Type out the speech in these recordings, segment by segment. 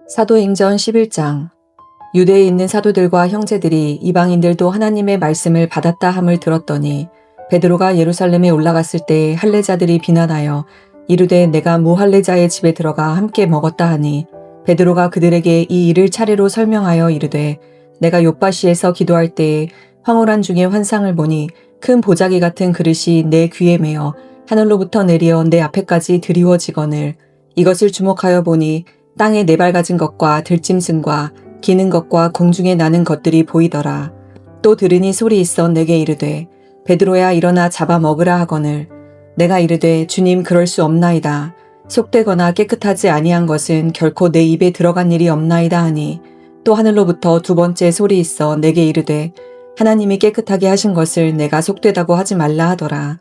사도행전 11장. 유대에 있는 사도들과 형제들이 이방인들도 하나님의 말씀을 받았다 함을 들었더니 베드로가 예루살렘에 올라갔을 때 할례자들이 비난하여 이르되 내가 무할례자의 집에 들어가 함께 먹었다 하니 베드로가 그들에게 이 일을 차례로 설명하여 이르되 내가 욥바시에서 기도할 때에 황홀한 중에 환상을 보니 큰 보자기 같은 그릇이 내 귀에 매어 하늘로부터 내리어 내 앞에까지 드리워지거늘 이것을 주목하여 보니 땅에 네발가진 것과 들짐승과 기는 것과 공중에 나는 것들이 보이더라. 또 들으니 소리 있어 내게 이르되 베드로야 일어나 잡아 먹으라 하거늘 내가 이르되 주님 그럴 수 없나이다. 속되거나 깨끗하지 아니한 것은 결코 내 입에 들어간 일이 없나이다 하니 또 하늘로부터 두 번째 소리 있어 내게 이르되 하나님이 깨끗하게 하신 것을 내가 속되다고 하지 말라 하더라.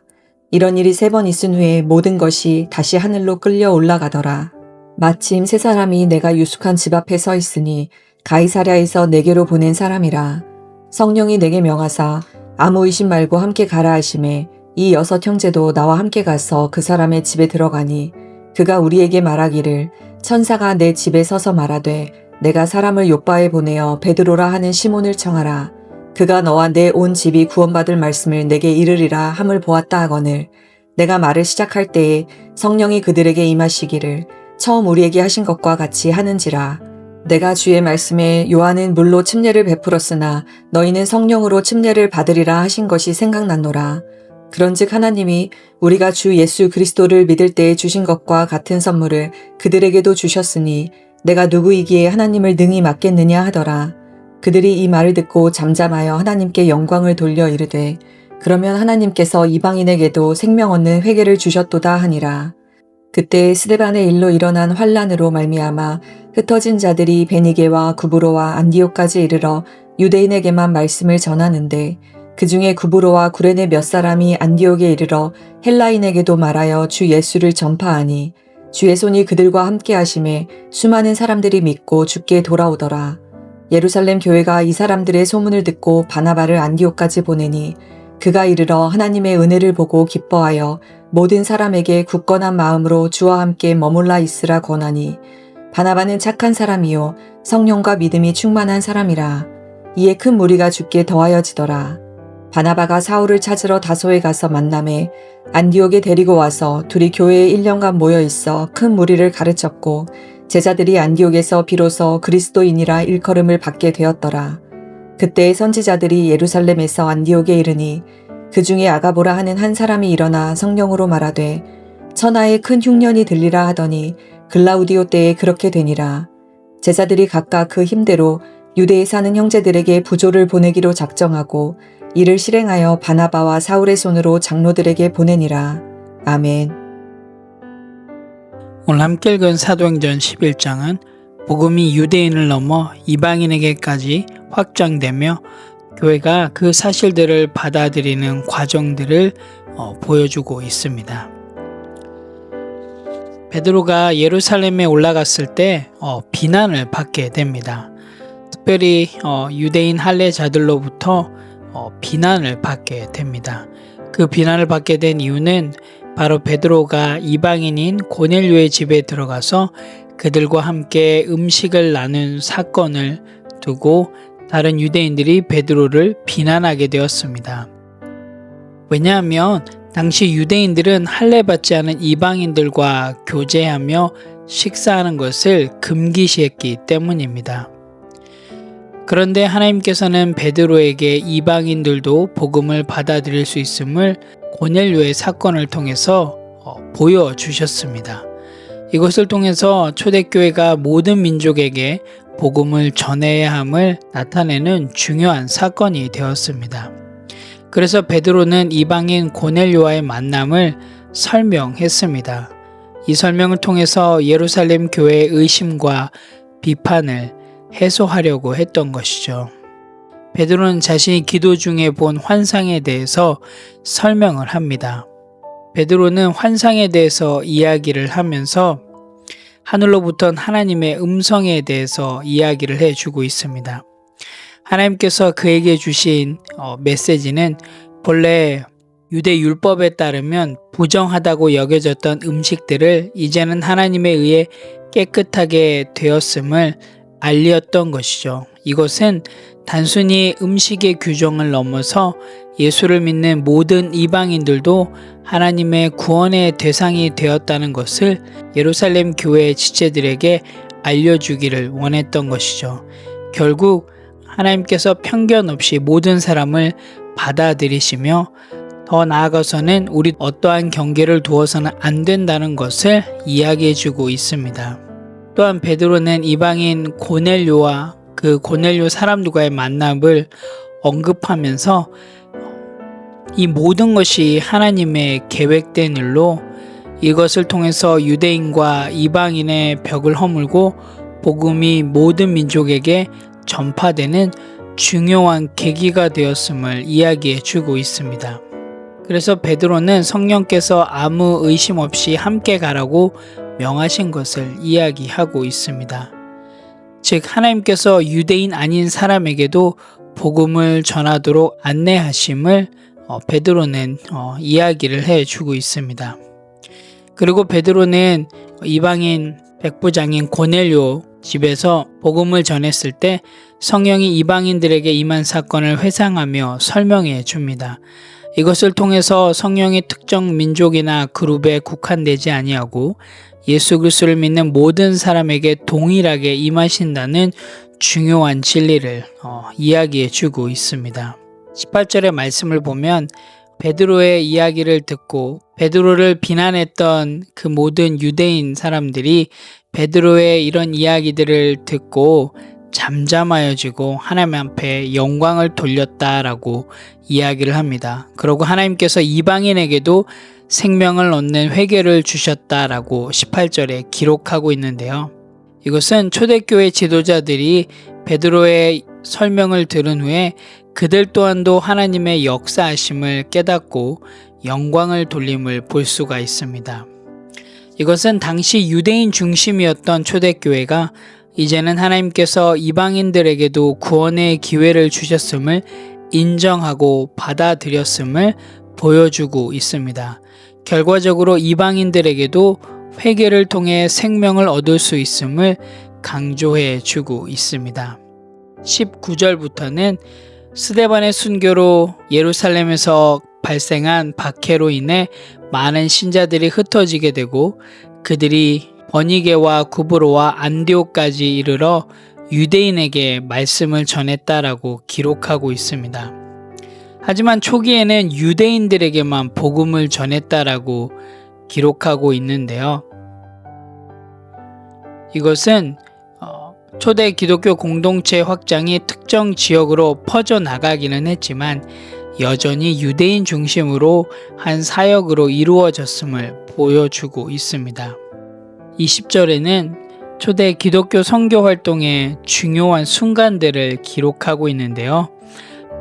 이런 일이 3번 있은 후에 모든 것이 다시 하늘로 끌려 올라가더라. 마침 세 사람이 내가 유숙한 집 앞에 서 있으니 가이사랴에서 내게로 보낸 사람이라. 성령이 내게 명하사 아무 의심 말고 함께 가라 하시매 이 6 형제도 나와 함께 가서 그 사람의 집에 들어가니 그가 우리에게 말하기를 천사가 내 집에 서서 말하되 내가 사람을 욥바에 보내어 베드로라 하는 시몬을 청하라. 그가 너와 내 온 집이 구원받을 말씀을 내게 이르리라 함을 보았다 하거늘 내가 말을 시작할 때에 성령이 그들에게 임하시기를 처음 우리에게 하신 것과 같이 하는지라. 내가 주의 말씀에 요한은 물로 침례를 베풀었으나 너희는 성령으로 침례를 받으리라 하신 것이 생각났노라. 그런즉 하나님이 우리가 주 예수 그리스도를 믿을 때에 주신 것과 같은 선물을 그들에게도 주셨으니 내가 누구이기에 하나님을 능히 맡겠느냐 하더라. 그들이 이 말을 듣고 잠잠하여 하나님께 영광을 돌려 이르되 그러면 하나님께서 이방인에게도 생명 얻는 회개를 주셨도다 하니라. 그때 스데반의 일로 일어난 환란으로 말미암아 흩어진 자들이 베니게와 구브로와 안디옥까지 이르러 유대인에게만 말씀을 전하는데 그 중에 구브로와 구레네 몇 사람이 안디옥에 이르러 헬라인에게도 말하여 주 예수를 전파하니 주의 손이 그들과 함께 하심에 수많은 사람들이 믿고 주께 돌아오더라. 예루살렘 교회가 이 사람들의 소문을 듣고 바나바를 안디옥까지 보내니 그가 이르러 하나님의 은혜를 보고 기뻐하여 모든 사람에게 굳건한 마음으로 주와 함께 머물라 있으라 권하니 바나바는 착한 사람이요 성령과 믿음이 충만한 사람이라. 이에 큰 무리가 주께 더하여지더라. 바나바가 사울을 찾으러 다소에 가서 만나매 안디옥에 데리고 와서 둘이 교회에 1년간 모여 있어 큰 무리를 가르쳤고 제자들이 안디옥에서 비로소 그리스도인이라 일컬음을 받게 되었더라. 그때 선지자들이 예루살렘에서 안디옥에 이르니 그 중에 아가보라 하는 한 사람이 일어나 성령으로 말하되 천하에 큰 흉년이 들리라 하더니 글라우디오 때에 그렇게 되니라. 제자들이 각각 그 힘대로 유대에 사는 형제들에게 부조를 보내기로 작정하고 이를 실행하여 바나바와 사울의 손으로 장로들에게 보내니라. 아멘. 오늘 함께 읽은 사도행전 11장은 복음이 유대인을 넘어 이방인에게까지 확장되며 교회가 그 사실들을 받아들이는 과정들을 보여주고 있습니다. 베드로가 예루살렘에 올라갔을 때 비난을 받게 됩니다. 특별히 유대인 할례자들로부터 비난을 받게 됩니다. 그 비난을 받게 된 이유는 바로 베드로가 이방인인 고넬료의 집에 들어가서 그들과 함께 음식을 나눈 사건을 두고 다른 유대인들이 베드로를 비난하게 되었습니다. 왜냐하면 당시 유대인들은 할례받지 않은 이방인들과 교제하며 식사하는 것을 금기시했기 때문입니다. 그런데 하나님께서는 베드로에게 이방인들도 복음을 받아들일 수 있음을 고넬료의 사건을 통해서 보여주셨습니다. 이것을 통해서 초대교회가 모든 민족에게 복음을 전해야 함을 나타내는 중요한 사건이 되었습니다. 그래서 베드로는 이방인 고넬료와의 만남을 설명했습니다. 이 설명을 통해서 예루살렘 교회의 의심과 비판을 해소하려고 했던 것이죠. 베드로는 자신이 기도 중에 본 환상에 대해서 설명을 합니다. 베드로는 환상에 대해서 이야기를 하면서 하늘로부터 하나님의 음성에 대해서 이야기를 해주고 있습니다. 하나님께서 그에게 주신 메시지는 본래 유대 율법에 따르면 부정하다고 여겨졌던 음식들을 이제는 하나님에 의해 깨끗하게 되었음을 알렸던 것이죠. 이것은 단순히 음식의 규정을 넘어서 예수를 믿는 모든 이방인들도 하나님의 구원의 대상이 되었다는 것을 예루살렘 교회 지체들에게 알려주기를 원했던 것이죠. 결국 하나님께서 편견 없이 모든 사람을 받아들이시며 더 나아가서는 우리 어떠한 경계를 두어서는 안 된다는 것을 이야기해주고 있습니다. 또한 베드로는 이방인 고넬료와 그 고넬료 사람들과의 만남을 언급하면서 이 모든 것이 하나님의 계획된 일로 이것을 통해서 유대인과 이방인의 벽을 허물고 복음이 모든 민족에게 전파되는 중요한 계기가 되었음을 이야기해 주고 있습니다. 그래서 베드로는 성령께서 아무 의심 없이 함께 가라고 명하신 것을 이야기하고 있습니다. 즉 하나님께서 유대인 아닌 사람에게도 복음을 전하도록 안내하심을 베드로는 이야기를 해주고 있습니다. 그리고 베드로는 이방인 백부장인 고넬료 집에서 복음을 전했을 때 성령이 이방인들에게 임한 사건을 회상하며 설명해 줍니다. 이것을 통해서 성령이 특정 민족이나 그룹에 국한되지 아니하고 예수 그리스도를 믿는 모든 사람에게 동일하게 임하신다는 중요한 진리를 이야기해 주고 있습니다. 18절의 말씀을 보면 베드로의 이야기를 듣고 베드로를 비난했던 그 모든 유대인 사람들이 베드로의 이런 이야기들을 듣고 잠잠하여지고 하나님 앞에 영광을 돌렸다라고 이야기를 합니다. 그리고 하나님께서 이방인에게도 생명을 얻는 회개를 주셨다라고 18절에 기록하고 있는데요. 이것은 초대교회 지도자들이 베드로의 설명을 들은 후에 그들 또한도 하나님의 역사하심을 깨닫고 영광을 돌림을 볼 수가 있습니다. 이것은 당시 유대인 중심이었던 초대교회가 이제는 하나님께서 이방인들에게도 구원의 기회를 주셨음을 인정하고 받아들였음을 보여주고 있습니다. 결과적으로 이방인들에게도 회개를 통해 생명을 얻을 수 있음을 강조해 주고 있습니다. 19절부터는 스데반의 순교로 예루살렘에서 발생한 박해로 인해 많은 신자들이 흩어지게 되고 그들이 버니게와 구브로와 안디옥까지 이르러 유대인에게 말씀을 전했다라고 기록하고 있습니다. 하지만 초기에는 유대인들에게만 복음을 전했다라고 기록하고 있는데요. 이것은 초대 기독교 공동체 확장이 특정 지역으로 퍼져나가기는 했지만 여전히 유대인 중심으로 한 사역으로 이루어졌음을 보여주고 있습니다. 20절에는 초대 기독교 선교 활동의 중요한 순간들을 기록하고 있는데요.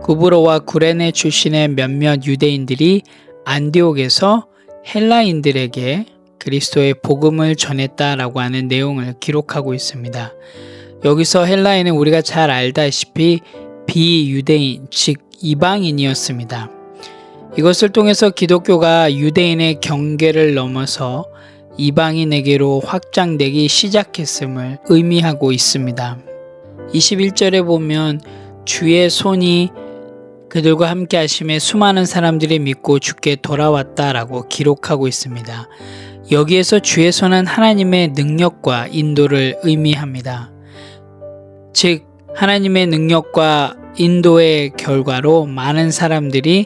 구브로와 구레네 출신의 몇몇 유대인들이 안디옥에서 헬라인들에게 그리스도의 복음을 전했다라고 하는 내용을 기록하고 있습니다. 여기서 헬라인은 우리가 잘 알다시피 비유대인, 즉 이방인이었습니다. 이것을 통해서 기독교가 유대인의 경계를 넘어서 이방인에게로 확장되기 시작했음을 의미하고 있습니다. 21절에 보면 주의 손이 그들과 함께 하심에 수많은 사람들이 믿고 주께 돌아왔다라고 기록하고 있습니다. 여기에서 주의 손은 하나님의 능력과 인도를 의미합니다. 즉 하나님의 능력과 인도의 결과로 많은 사람들이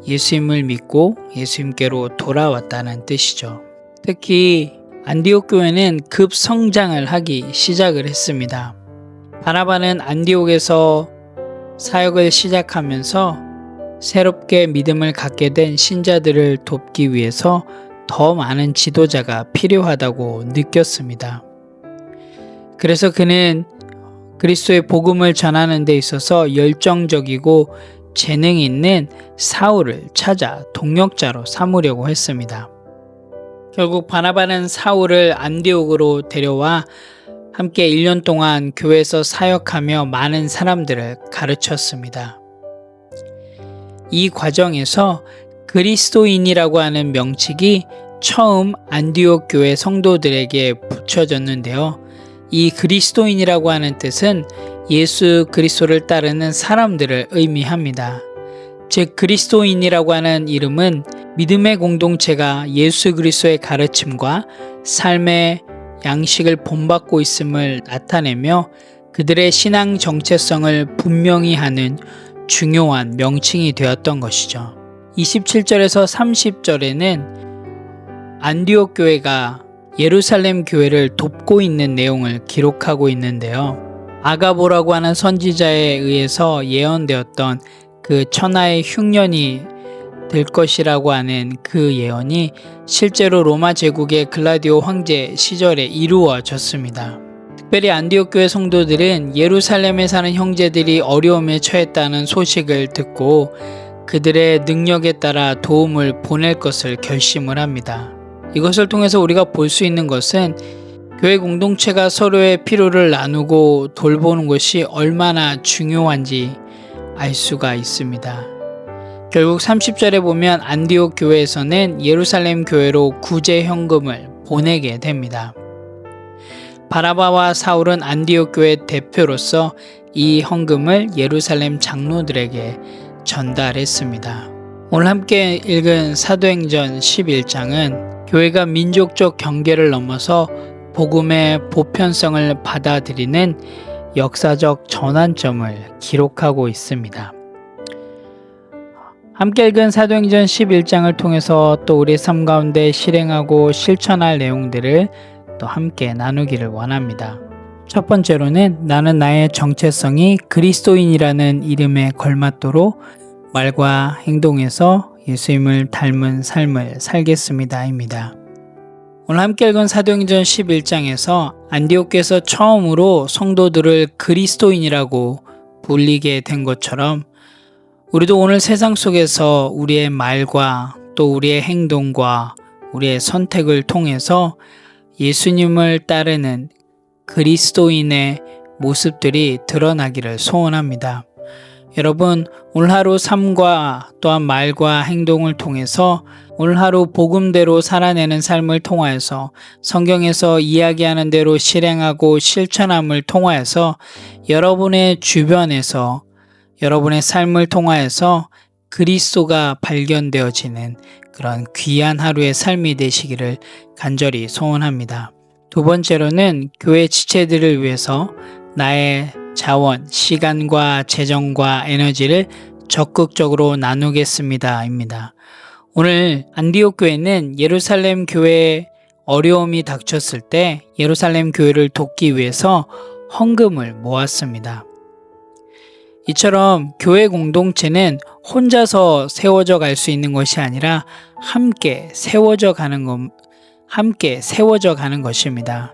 예수님을 믿고 예수님께로 돌아왔다는 뜻이죠. 특히 안디옥 교회는 급성장을 하기 시작을 했습니다. 바나바는 안디옥에서 사역을 시작하면서 새롭게 믿음을 갖게 된 신자들을 돕기 위해서 더 많은 지도자가 필요하다고 느꼈습니다. 그래서 그는 그리스도의 복음을 전하는 데 있어서 열정적이고 재능 있는 사울을 찾아 동역자로 삼으려고 했습니다. 결국 바나바는 사울을 안디옥으로 데려와 함께 1년 동안 교회에서 사역하며 많은 사람들을 가르쳤습니다. 이 과정에서 그리스도인이라고 하는 명칭이 처음 안디옥 교회 성도들에게 붙여졌는데요. 이 그리스도인이라고 하는 뜻은 예수 그리스도를 따르는 사람들을 의미합니다. 즉 그리스도인이라고 하는 이름은 믿음의 공동체가 예수 그리스도의 가르침과 삶의 양식을 본받고 있음을 나타내며 그들의 신앙 정체성을 분명히 하는 중요한 명칭이 되었던 것이죠. 27절에서 30절에는 안디옥 교회가 예루살렘 교회를 돕고 있는 내용을 기록하고 있는데요. 아가보라고 하는 선지자에 의해서 예언되었던 그 천하의 흉년이 될 것이라고 하는 그 예언이 실제로 로마 제국의 글라디오 황제 시절에 이루어졌습니다. 특별히 안디옥 교회 성도들은 예루살렘에 사는 형제들이 어려움에 처했다는 소식을 듣고 그들의 능력에 따라 도움을 보낼 것을 결심을 합니다. 이것을 통해서 우리가 볼 수 있는 것은 교회 공동체가 서로의 필요를 나누고 돌보는 것이 얼마나 중요한지 알 수가 있습니다. 결국 30절에 보면 안디옥 교회에서는 예루살렘 교회로 구제 현금을 보내게 됩니다. 바나바와 사울은 안디옥 교회 대표로서 이 헌금을 예루살렘 장로들에게 전달했습니다. 오늘 함께 읽은 사도행전 11장은 교회가 민족적 경계를 넘어서 복음의 보편성을 받아들이는 역사적 전환점을 기록하고 있습니다. 함께 읽은 사도행전 11장을 통해서 또 우리 삶 가운데 실행하고 실천할 내용들을 또 함께 나누기를 원합니다. 첫 번째로는 나는 나의 정체성이 그리스도인이라는 이름에 걸맞도록 말과 행동에서 예수님을 닮은 삶을 살겠습니다입니다. 오늘 함께 읽은 사도행전 11장에서 안디옥에서 처음으로 성도들을 그리스도인이라고 불리게 된 것처럼 우리도 오늘 세상 속에서 우리의 말과 또 우리의 행동과 우리의 선택을 통해서 예수님을 따르는 그리스도인의 모습들이 드러나기를 소원합니다. 여러분, 오늘 하루 삶과 또한 말과 행동을 통해서 오늘 하루 복음대로 살아내는 삶을 통하여서 성경에서 이야기하는 대로 실행하고 실천함을 통하여서 여러분의 주변에서 여러분의 삶을 통하여서 그리스도가 발견되어지는 그런 귀한 하루의 삶이 되시기를 간절히 소원합니다. 두 번째로는 교회 지체들을 위해서 나의 자원, 시간과 재정과 에너지를 적극적으로 나누겠습니다입니다. 오늘 안디옥 교회는 예루살렘 교회에 어려움이 닥쳤을 때 예루살렘 교회를 돕기 위해서 헌금을 모았습니다. 이처럼 교회 공동체는 혼자서 세워져 갈 수 있는 것이 아니라 함께 세워져 가는 것입니다.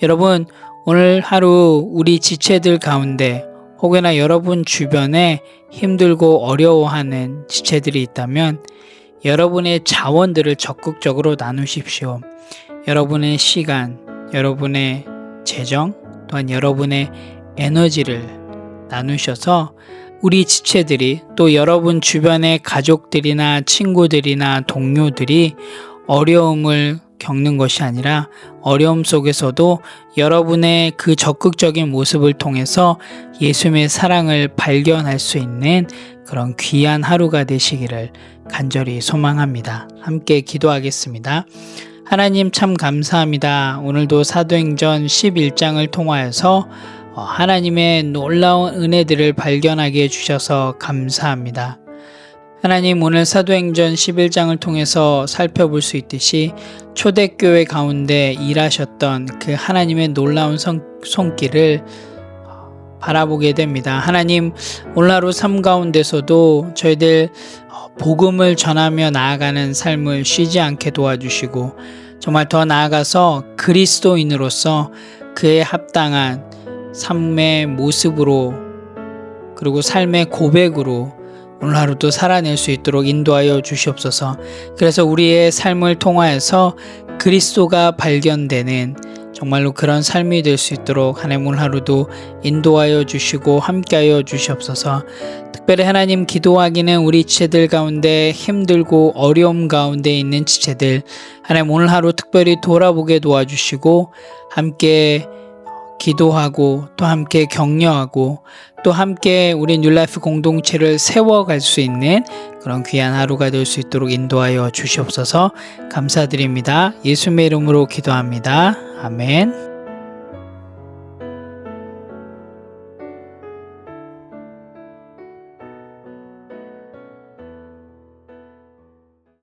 여러분, 오늘 하루 우리 지체들 가운데 혹여나 여러분 주변에 힘들고 어려워하는 지체들이 있다면 여러분의 자원들을 적극적으로 나누십시오. 여러분의 시간, 여러분의 재정, 또한 여러분의 에너지를 나누셔서 우리 지체들이 또 여러분 주변의 가족들이나 친구들이나 동료들이 어려움을 겪는 것이 아니라 어려움 속에서도 여러분의 그 적극적인 모습을 통해서 예수님의 사랑을 발견할 수 있는 그런 귀한 하루가 되시기를 간절히 소망합니다. 함께 기도하겠습니다. 하나님 참 감사합니다. 오늘도 사도행전 11장을 통하여서 하나님의 놀라운 은혜들을 발견하게 해주셔서 감사합니다. 하나님, 오늘 사도행전 11장을 통해서 살펴볼 수 있듯이 초대교회 가운데 일하셨던 그 하나님의 놀라운 손길을 바라보게 됩니다. 하나님, 오늘 하루 삶 가운데서도 저희들 복음을 전하며 나아가는 삶을 쉬지 않게 도와주시고 정말 더 나아가서 그리스도인으로서 그에 합당한 삶의 모습으로 그리고 삶의 고백으로 오늘 하루도 살아낼 수 있도록 인도하여 주시옵소서. 그래서 우리의 삶을 통하여서 그리스도가 발견되는 정말로 그런 삶이 될 수 있도록 하나님 오늘 하루도 인도하여 주시고 함께하여 주시옵소서. 특별히 하나님 기도하기는 우리 지체들 가운데 힘들고 어려움 가운데 있는 지체들 하나님 오늘 하루 특별히 돌아보게 도와주시고 함께 기도하고 또 함께 격려하고 또 함께 우리 뉴라이프 공동체를 세워갈 수 있는 그런 귀한 하루가 될 수 있도록 인도하여 주시옵소서. 감사드립니다. 예수님의 이름으로 기도합니다. 아멘.